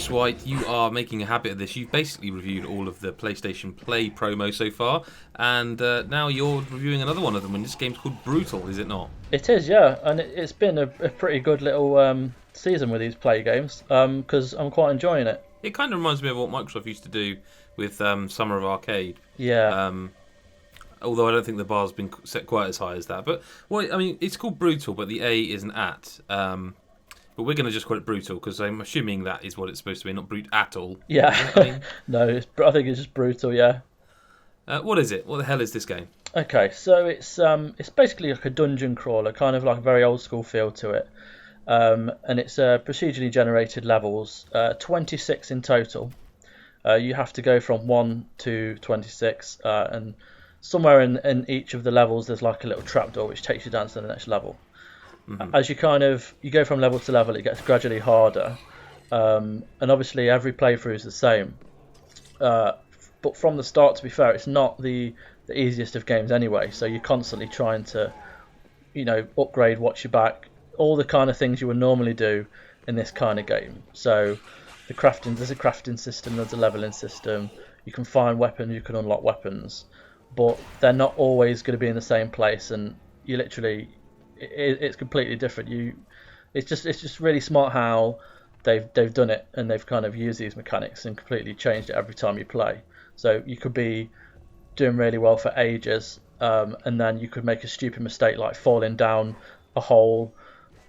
That's right, you are making a habit of this. You've basically reviewed all of the PlayStation Play promo so far, and now you're reviewing another one of them, and this game's called Brutal, is it not? It is, yeah, and it's been a pretty good little season with these play games because I'm quite enjoying it. It kind of reminds me of what Microsoft used to do with Summer of Arcade. Yeah, Although I don't think the bar's been set quite as high as that. But, well, I mean, it's called Brutal, but the A isn't at. But we're going to just call it Brutal, because I'm assuming that is what it's supposed to be, not Brute at all. yeah. I mean, No, I think it's just brutal, yeah. what is it? What the hell is this game? Okay, so it's basically like a dungeon crawler, kind of like a very old school feel to it. And it's procedurally generated levels, 26 in total. You have to go from 1 to 26, and somewhere in each of the levels there's like a little trapdoor which takes you down to the next level. Mm-hmm. As you go from level to level, it gets gradually harder, and obviously every playthrough is the same. But from the start, to be fair, it's not the easiest of games anyway. So you're constantly trying to, upgrade what's your back, all the kind of things you would normally do in this kind of game. So there's a crafting system, there's a leveling system. You can find weapons, you can unlock weapons, but they're not always going to be in the same place, and you literally, it's completely different. It's just really smart how they've done it, and they've kind of used these mechanics and completely changed it every time you play. So you could be doing really well for ages, and then you could make a stupid mistake like falling down a hole,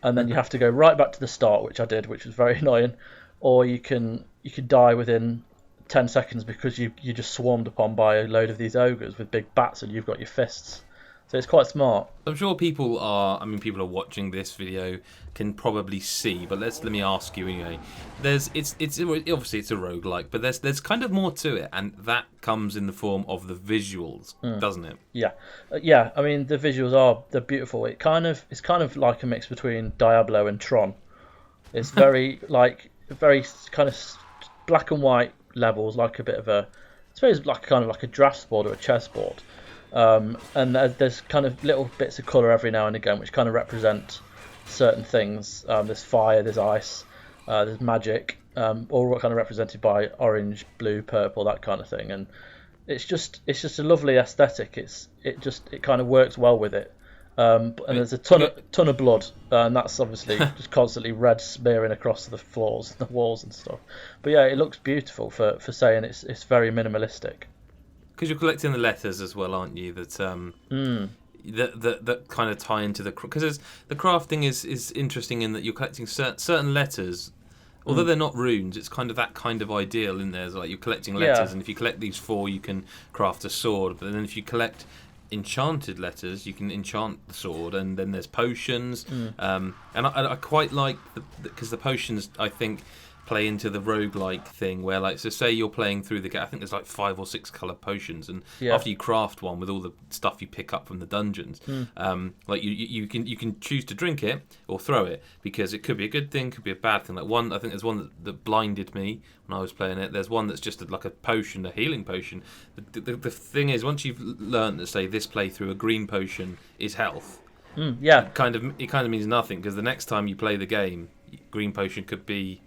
and then you have to go right back to the start, which I did, which was very annoying. Or you could die within 10 seconds because you just swarmed upon by a load of these ogres with big bats, and you've got your fists. So it's quite smart. I'm sure people are watching this video can probably see, but let me ask you anyway. It's obviously it's a roguelike, but there's kind of more to it, and that comes in the form of the visuals, doesn't it? Yeah, yeah. I mean, the visuals they're beautiful. It's kind of like a mix between Diablo and Tron. It's very very kind of black and white levels, like a bit of I suppose like kind of like a drafts board or a chessboard. And there's kind of little bits of colour every now and again which kind of represent certain things. There's fire, there's ice, there's magic, all kind of represented by orange, blue, purple, that kind of thing. And it's just a lovely aesthetic. It kind of works well with it. And there's a ton of blood, and that's obviously just constantly red smearing across the floors and the walls and stuff. But yeah, it looks beautiful for saying it's very minimalistic. Because you're collecting the letters as well, aren't you? That that kind of tie into because the crafting is interesting in that you're collecting certain letters. Although they're not runes, it's kind of that kind of ideal in there. It's like you're collecting letters, and if you collect these 4, you can craft a sword. But then if you collect enchanted letters, you can enchant the sword, and then there's potions. And I quite like because the potions, I think, play into the roguelike thing where, like, so say you're playing through the game, I think there's like 5 or 6 colour potions, and after you craft one with all the stuff you pick up from the dungeons, like you can choose to drink it or throw it, because it could be a good thing, could be a bad thing. Like I think there's one that blinded me when I was playing it. There's one that's just like a potion, a healing potion. The thing is, once you've learned that, say, this playthrough, a green potion is health, it kind of means nothing, because the next time you play the game, green potion could be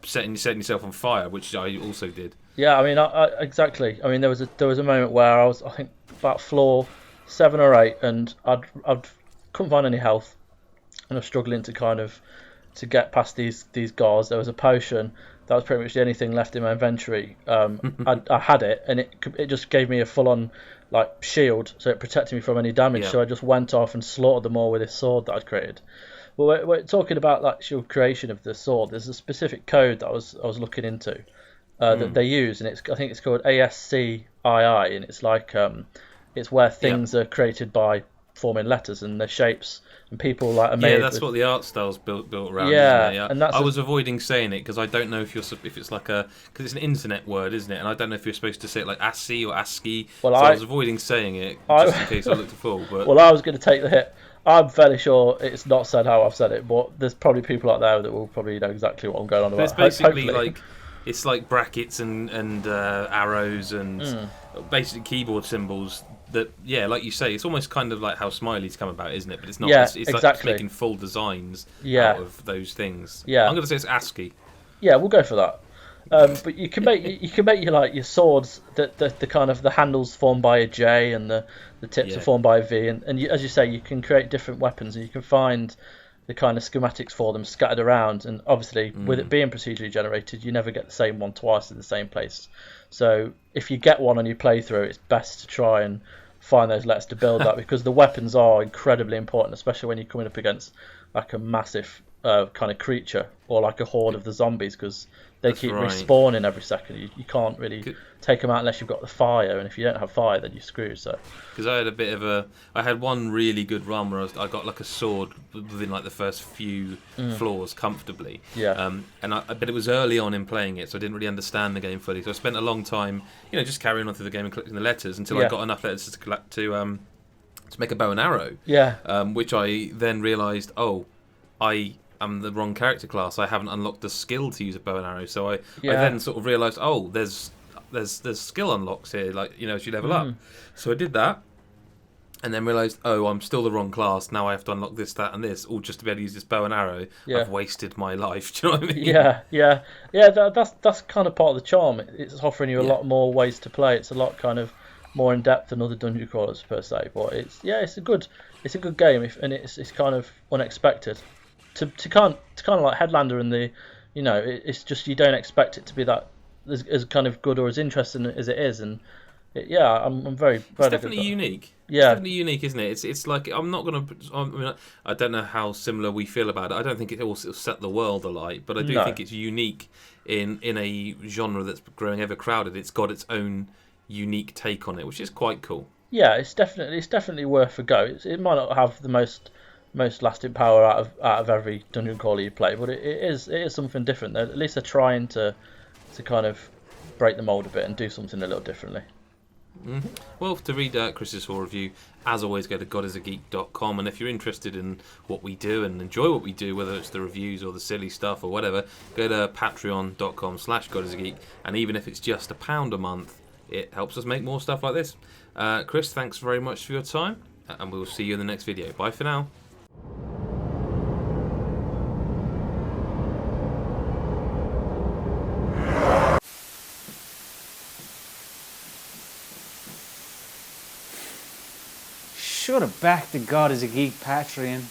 setting yourself on fire, which I also did. Yeah, I mean, exactly. I mean, there was a moment where I was, I think, about floor 7 or 8, and I couldn't find any health, and I was struggling to get past these guards. There was a potion that was pretty much the only thing left in my inventory. I had it, and it just gave me a full-on like shield, so it protected me from any damage. So I just went off and slaughtered them all with this sword that I'd created. Well, we're talking about the actual creation of the sword. There's a specific code that I was looking into that they use, and I think it's called ASCII, and it's like it's where things are created by forming letters, and their shapes, and people like are made. Yeah, that's what the art style's built around. Yeah, isn't it? and I was avoiding saying it because I don't know if it's like because it's an internet word, isn't it? And I don't know if you're supposed to say it like ASCII or ASCII. Well, I was avoiding saying it just in case I looked a fool. But well, I was going to take the hit. I'm fairly sure it's not said how I've said it, but there's probably people out there that will probably know exactly what I'm going on about. But it's basically it's like brackets and arrows and basically keyboard symbols that, like you say, it's almost kind of like how Smiley's come about, isn't it? But it's not. Yeah, it's exactly. like making full designs out of those things. Yeah. I'm going to say it's ASCII. Yeah, we'll go for that. But you can make your like your swords that the kind of the handles formed by a J and the tips are formed by a V, and you, as you say, you can create different weapons and you can find the kind of schematics for them scattered around. And obviously, with it being procedurally generated, you never get the same one twice in the same place. So if you get one on your playthrough, it's best to try and find those letters to build that, because the weapons are incredibly important, especially when you're coming up against like a massive kind of creature or like a horde of the zombies, because they keep respawning every second. You can't really take them out unless you've got the fire, and if you don't have fire, then you're screwed. So, because I had one really good run where I got like a sword within like the first few floors comfortably. Yeah. But it was early on in playing it, so I didn't really understand the game fully. So I spent a long time, just carrying on through the game and collecting the letters until I got enough letters to collect to make a bow and arrow. Yeah. Which I then realised, I am the wrong character class. I haven't unlocked the skill to use a bow and arrow. So I then sort of realised, there's skill unlocks here, like, as you level up. So I did that, and then realised, I'm still the wrong class. Now I have to unlock this, that, and this, all just to be able to use this bow and arrow. I've wasted my life. Do you know what I mean? Yeah. That's kind of part of the charm. It's offering you a lot more ways to play. It's a lot kind of more in depth than other dungeon crawlers per se. But it's a good game, and it's kind of unexpected. To kind of like Headlander and the, it's just you don't expect it to be that as kind of good or as interesting as it is, and I'm very. It's definitely unique. Yeah, it's definitely unique, isn't it? It's like I'm not gonna. I don't know how similar we feel about it. I don't think it will set the world alight, but I do think it's unique in a genre that's growing ever crowded. It's got its own unique take on it, which is quite cool. Yeah, it's definitely worth a go. It might not have the most lasting power out of every dungeon crawler you play, but it is something different. At least they're trying to kind of break the mold a bit and do something a little differently. Well, to read Chris's full review, as always, go to GodisaGeek.com, and if you're interested in what we do and enjoy what we do, whether it's the reviews or the silly stuff or whatever, go to patreon.com/GodisaGeek, and even if it's just £1 a month, it helps us make more stuff like this. Chris, thanks very much for your time, and we'll see you in the next video. Bye for now. Should have backed the GodisaGeek Patreon.